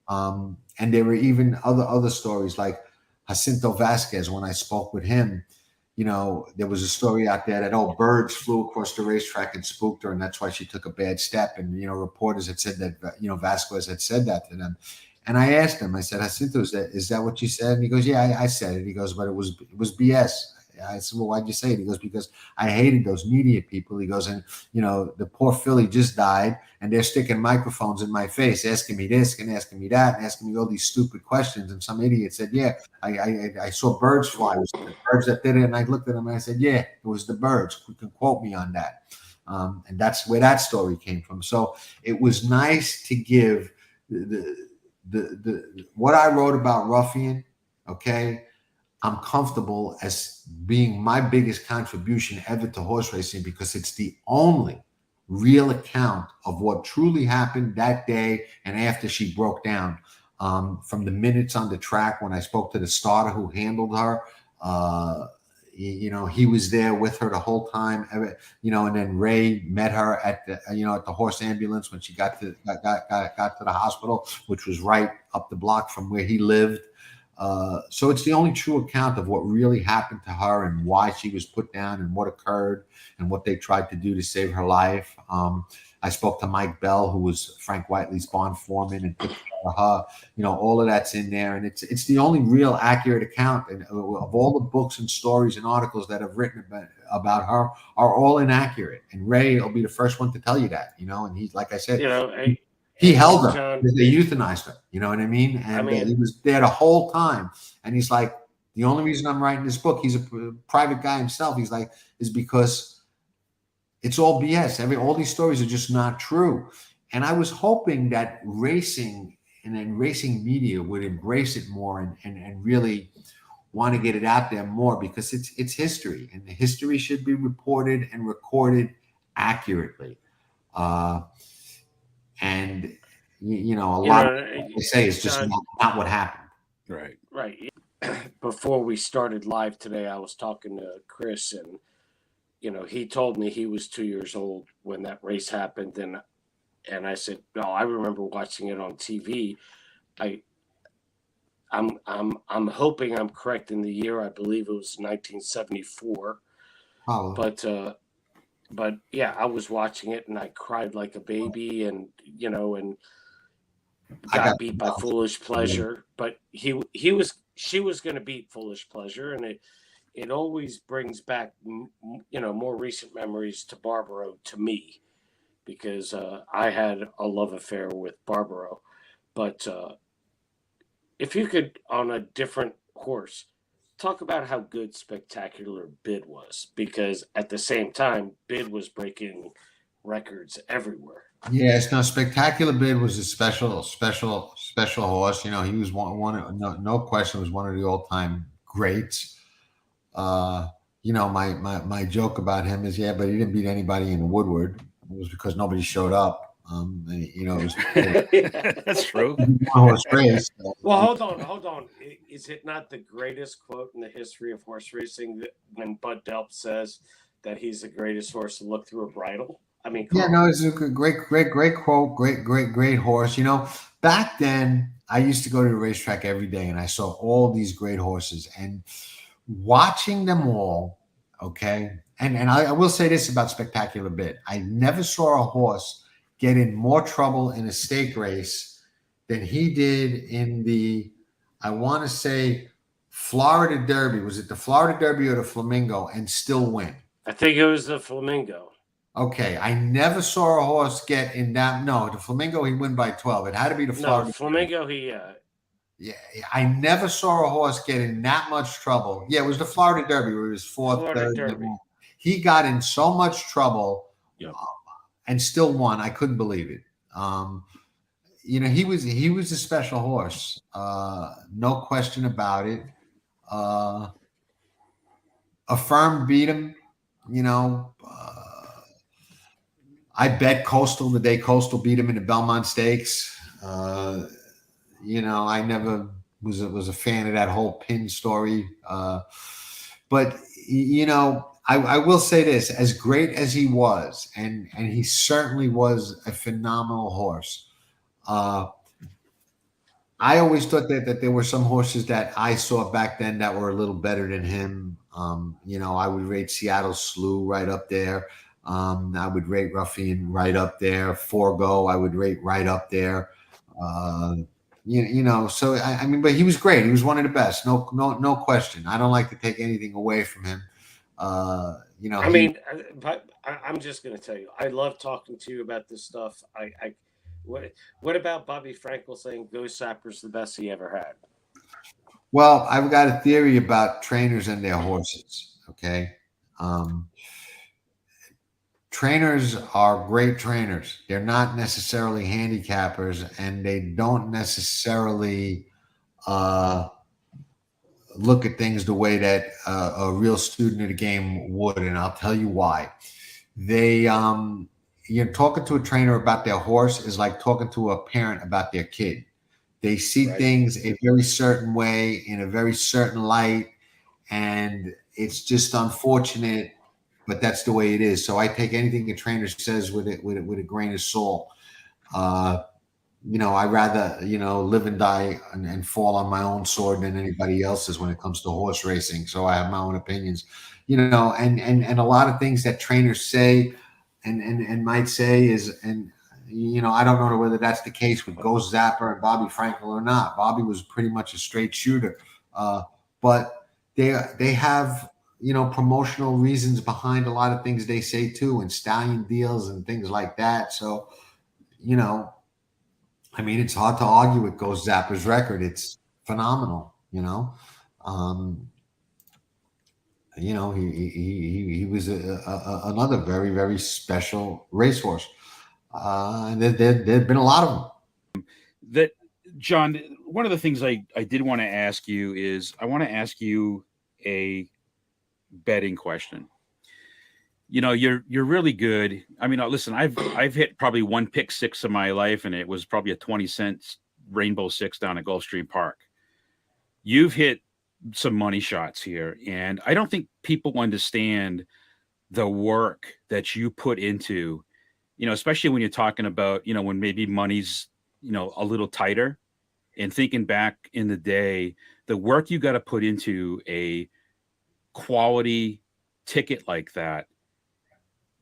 And there were even other stories like Jacinto Vasquez. When I spoke with him, there was a story out there that birds flew across the racetrack and spooked her, and that's why she took a bad step. And reporters had said that Vasquez had said that to them. And I asked him, I said, "Jacinto, is that what you said?" And he goes, "Yeah, I said it." He goes, "But it was BS." I said, "Well, why'd you say it?" He goes, "Because I hated those media people." He goes, "And the poor filly just died, and they're sticking microphones in my face, asking me this and asking me that, and asking me all these stupid questions." And some idiot said, "Yeah, I saw birds fly. It was the birds that did it." And I looked at him and I said, "Yeah, it was the birds. You can quote me on that." And that's where that story came from. So it was nice to give the what I wrote about Ruffian. Okay. I'm comfortable as being my biggest contribution ever to horse racing because it's the only real account of what truly happened that day and after she broke down. From the minutes on the track when I spoke to the starter who handled her, he was there with her the whole time. And then Ray met her at the at the horse ambulance when she got to the hospital, which was right up the block from where he lived. So it's the only true account of what really happened to her and why she was put down and what occurred and what they tried to do to save her life. I spoke to Mike Bell, who was Frank Whiteley's barn foreman, and took care of her. All of that's in there, and it's the only real accurate account of all the books and stories and articles that have written about her are all inaccurate. And Ray will be the first one to tell you that. And he's, like I said, he held her. John, they euthanized her. You know what I mean? And he was there the whole time. And he's like, the only reason I'm writing this book, he's a private guy himself. He's like, is because it's all BS. All these stories are just not true. And I was hoping that racing and then racing media would embrace it more and really want to get it out there more, because it's history, and the history should be reported and recorded accurately. And a lot of what they say is just not what happened. Right. Before we started live today, I was talking to Chris, and he told me he was 2 years old when that race happened, and I said, no, I remember watching it on TV. I'm hoping I'm correct in the year. I believe it was 1974. But yeah, I was watching it and I cried like a baby, and got beat by Foolish Pleasure. But she was going to beat Foolish Pleasure, and it always brings back more recent memories to Barbaro to me, because I had a love affair with Barbaro. But if you could, on a different horse, talk about how good Spectacular Bid was, because at the same time, Bid was breaking records everywhere. Yes, no, Spectacular Bid was a special horse. He was no question, was one of the all-time greats. My joke about him is, but he didn't beat anybody in Woodward. It was because nobody showed up. It was that's true. Horse race. Well, hold on. Is it not the greatest quote in the history of horse racing when Bud Delp says that he's the greatest horse to look through a bridle? I mean, it's a great quote, great horse. Back then I used to go to the racetrack every day, and I saw all these great horses, and watching them all. Okay, and I will say this about Spectacular Bid: I never saw a horse get in more trouble in a stake race than he did in the, I want to say, Florida Derby. Was it the Florida Derby or the Flamingo, and still win? I think it was the Flamingo. Okay, I never saw a horse get in that. No, the Flamingo, he won by 12. It had to be the Florida. No, Flamingo, Yeah, I never saw a horse get in that much trouble. Yeah, it was the Florida Derby where he was fourth, third. He got in so much trouble. Yeah. And still won. I couldn't believe it. He was a special horse. No question about it. Affirmed beat him. I bet Coastal the day Coastal beat him in the Belmont Stakes. I never was a fan of that whole pin story. But I will say this: as great as he was, and he certainly was a phenomenal horse. I always thought that there were some horses that I saw back then that were a little better than him. I would rate Seattle Slew right up there. I would rate Ruffian right up there. Forgo, I would rate right up there. So but he was great. He was one of the best. No question. I don't like to take anything away from him. But I'm just going to tell you, I love talking to you about this stuff. What about Bobby Frankel saying Ghost Sapper's the best he ever had? Well, I've got a theory about trainers and their horses. Okay. Trainers are great trainers. They're not necessarily handicappers, and they don't necessarily look at things the way that a real student of the game would, and I'll tell you why. You're talking to a trainer about their horse is like talking to a parent about their kid. They see things a very certain way, in a very certain light, and it's just unfortunate, but that's the way it is. So I take anything a trainer says with a grain of salt. I rather, live and die and fall on my own sword than anybody else's when it comes to horse racing. So I have my own opinions, and a lot of things that trainers say and might say is, and, I don't know whether that's the case with Ghost Zapper and Bobby Frankel or not. Bobby was pretty much a straight shooter. But they have, promotional reasons behind a lot of things they say too, and stallion deals and things like that. So, it's hard to argue with Ghost Zapper's record. It's phenomenal, he was another very, very special racehorse. And there've been a lot of them. That, Jon, one of the things I did want to ask you is I want to ask you a betting question. You're really good. I mean, listen, I've hit probably one pick six in my life, and it was probably a 20-cent Rainbow Six down at Gulfstream Park. You've hit some money shots here, and I don't think people understand the work that you put into, especially when you're talking about, when maybe money's, a little tighter, and thinking back in the day, the work you got to put into a quality ticket like that,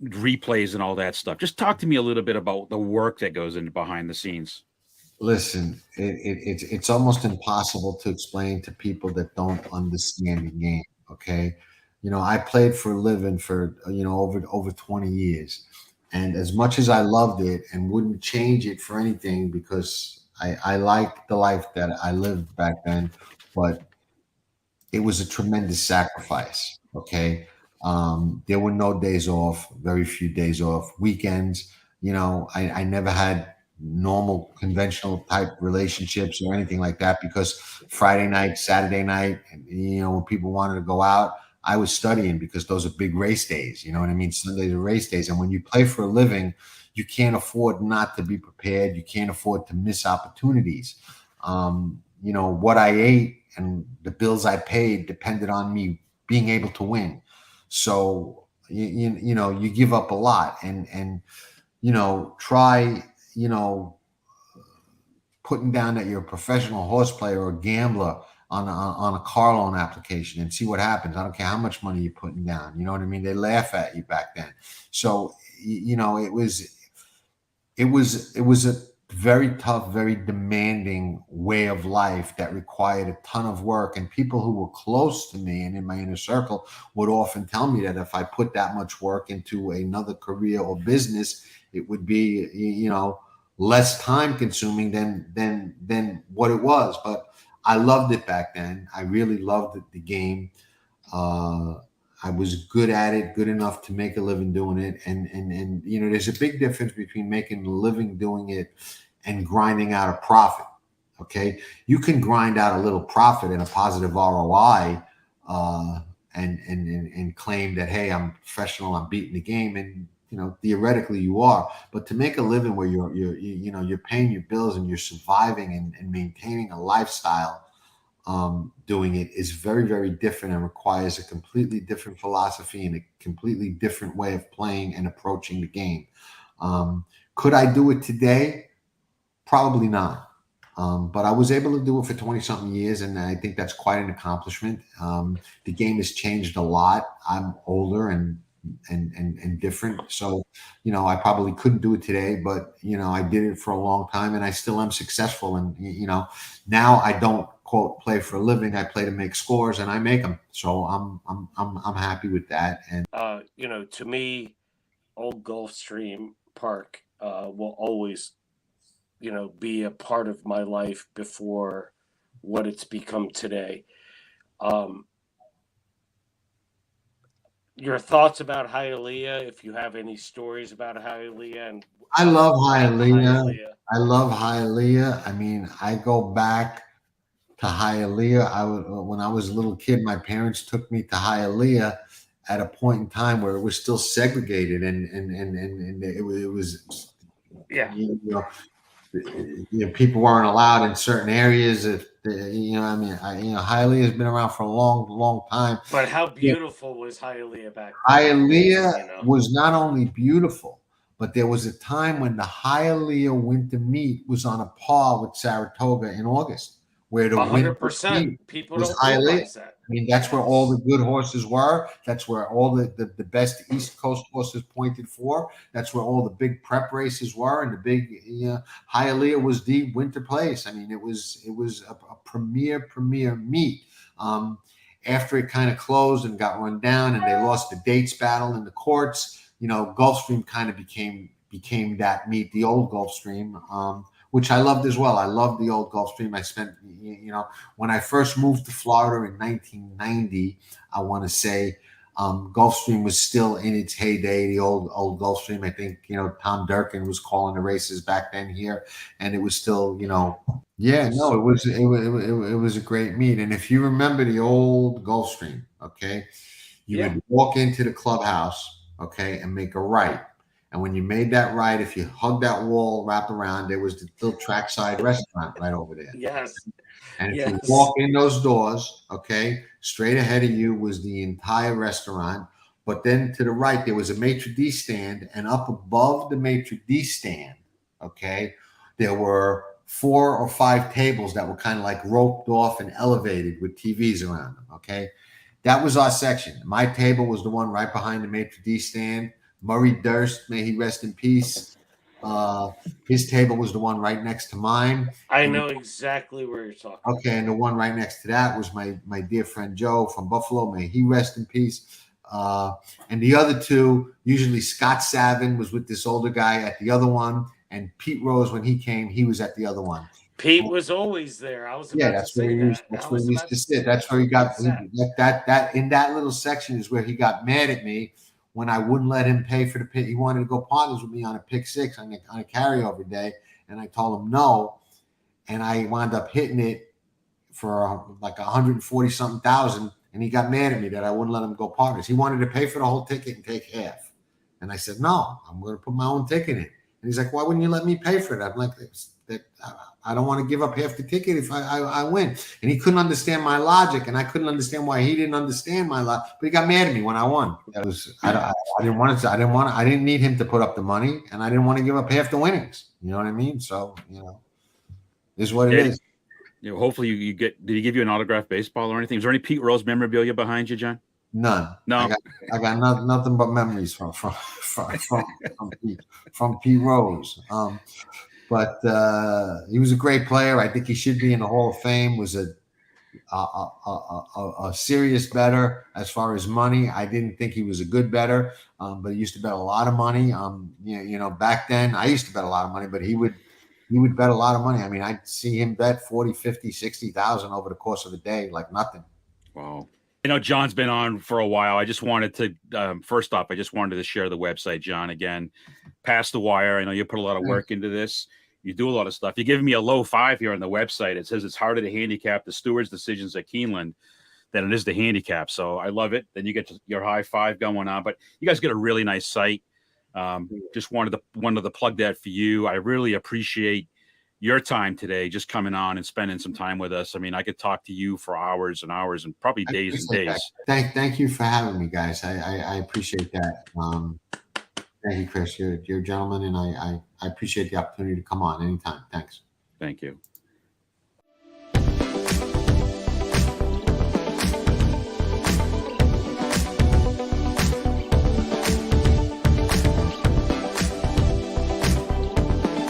replays and all that stuff. Just talk to me a little bit about the work that goes into behind the scenes. Listen, it's almost impossible to explain to people that don't understand the game. Okay, I played for a living for over 20 years, and as much as I loved it and wouldn't change it for anything because I liked the life that I lived back then, but it was a tremendous sacrifice. Okay, there were no days off, very few days off, weekends. I never had normal conventional type relationships or anything like that because Friday night, Saturday night, when people wanted to go out, I was studying because those are big race days. You know what I mean? Sundays are race days. And when you play for a living, you can't afford not to be prepared. You can't afford to miss opportunities. What I ate and the bills I paid depended on me being able to win. So, you give up a lot and try, putting down that you're a professional horse player or gambler on a car loan application and see what happens. I don't care how much money you're putting down. You know what I mean? They laugh at you back then. So, it was a very tough, very demanding way of life that required a ton of work. And people who were close to me and in my inner circle would often tell me that if I put that much work into another career or business, it would be, less time consuming than what it was. But I loved it back then. I really loved the game. I was good at it, good enough to make a living doing it. And there's a big difference between making a living doing it and grinding out a profit. Okay. You can grind out a little profit and a positive ROI, and claim that, hey, I'm professional, I'm beating the game. And, theoretically you are, but to make a living where you're paying your bills and you're surviving and maintaining a lifestyle, doing it is very, very different and requires a completely different philosophy and a completely different way of playing and approaching the game. Could I do it today? Probably not. But I was able to do it for 20 something years. And I think that's quite an accomplishment. The game has changed a lot. I'm older and different. So, I probably couldn't do it today, but, I did it for a long time and I still am successful. And, now I don't quote play for a living. I play to make scores and I make them. So I'm happy with that. And, to me, old Gulfstream Park will always, be a part of my life before what it's become today. Your thoughts about Hialeah, if you have any stories about Hialeah. And I love Hialeah. I love Hialeah. I mean, I go back to Hialeah. When I was a little kid, my parents took me to Hialeah at a point in time where it was still segregated and it was yeah. People weren't allowed in certain areas. I mean, Hialeah has been around for a long, long time. But how Yeah. beautiful was Hialeah back then? Hialeah was not only beautiful, but there was a time when the Hialeah winter meet was on a par with Saratoga in August, where the winter 100%. meet People was don't Hialeah. realize that. I mean, that's where all the good horses were. That's where all the best East Coast horses pointed for. That's where all the big prep races were, and the big Hialeah was the winter place. I mean, it was a premier meet. After it kind of closed and got run down, and they lost the dates battle in the courts, Gulfstream kind of became that meet, the old Gulfstream. Which I loved as well. I loved the old Gulfstream. I spent, when I first moved to Florida in 1990, I want to say Gulfstream was still in its heyday, the old Gulfstream. I think, Tom Durkin was calling the races back then here, and it was still, yeah, no, it was a great meet. And if you remember the old Gulfstream, okay, you would walk into the clubhouse, okay, and make a right. And when you made that right, if you hugged that wall, wrap around, there was the little trackside restaurant right over there. Yes. And if you walk in those doors, okay, straight ahead of you was the entire restaurant. But then to the right, there was a maitre d' stand. And up above the maitre d' stand, okay, there were 4 or 5 tables that were kind of like roped off and elevated with TVs around them, okay? That was our section. My table was the one right behind the maitre d' stand. Murray Durst, may he rest in peace. His table was the one right next to mine. I know exactly where you're talking. Okay, and the one right next to that was my dear friend Joe from Buffalo. May he rest in peace. And the other two, usually Scott Savin was with this older guy at the other one, and Pete Rose, when he came, he was at the other one. Pete was always there. I was about to say that. That's where he used to sit. That's where he got that in that little section is where he got mad at me when I wouldn't let him pay for the pick. He wanted to go partners with me on a pick 6 on a carryover day, and I told him no, and I wound up hitting it for like 140 something thousand, and he got mad at me that I wouldn't let him go partners. He wanted to pay for the whole ticket and take half, and I said no, I'm going to put my own ticket in. And he's like, why wouldn't you let me pay for it? I'm like, I don't want to give up half the ticket if I win. And he couldn't understand my logic, and I couldn't understand why he didn't understand my logic. But he got mad at me when I won. That was I didn't want to. I didn't need him to put up the money, and I didn't want to give up half the winnings. You know what I mean? So this is what it is. Hopefully you get. Did he give you an autographed baseball or anything? Is there any Pete Rose memorabilia behind you, John? None. No. I got nothing but memories from Pete Rose. But he was a great player. I think he should be in the Hall of Fame. Was a serious bettor as far as money. I didn't think he was a good bettor, but he used to bet a lot of money. Back then I used to bet a lot of money, but he would bet a lot of money. I mean, I'd see him bet 40, 50, 60,000 over the course of a day, like nothing. Wow. John's been on for a while. I just wanted to, first off, I just wanted to share the website, John, again, Past the Wire. I know you put a lot of work into this. You do a lot of stuff. You're giving me a low 5 here on the website. It says it's harder to handicap the Stewards' decisions at Keeneland than it is to handicap. So I love it. Then you get your high 5 going on. But you guys get a really nice site. Just wanted to plug that for you. I really appreciate your time today, just coming on and spending some time with us. I mean, I could talk to you for hours and hours and probably days and days. Thank you for having me, guys. I appreciate that. Thank you, Chris. You're a gentleman, and I appreciate the opportunity to come on anytime. Thanks. Thank you.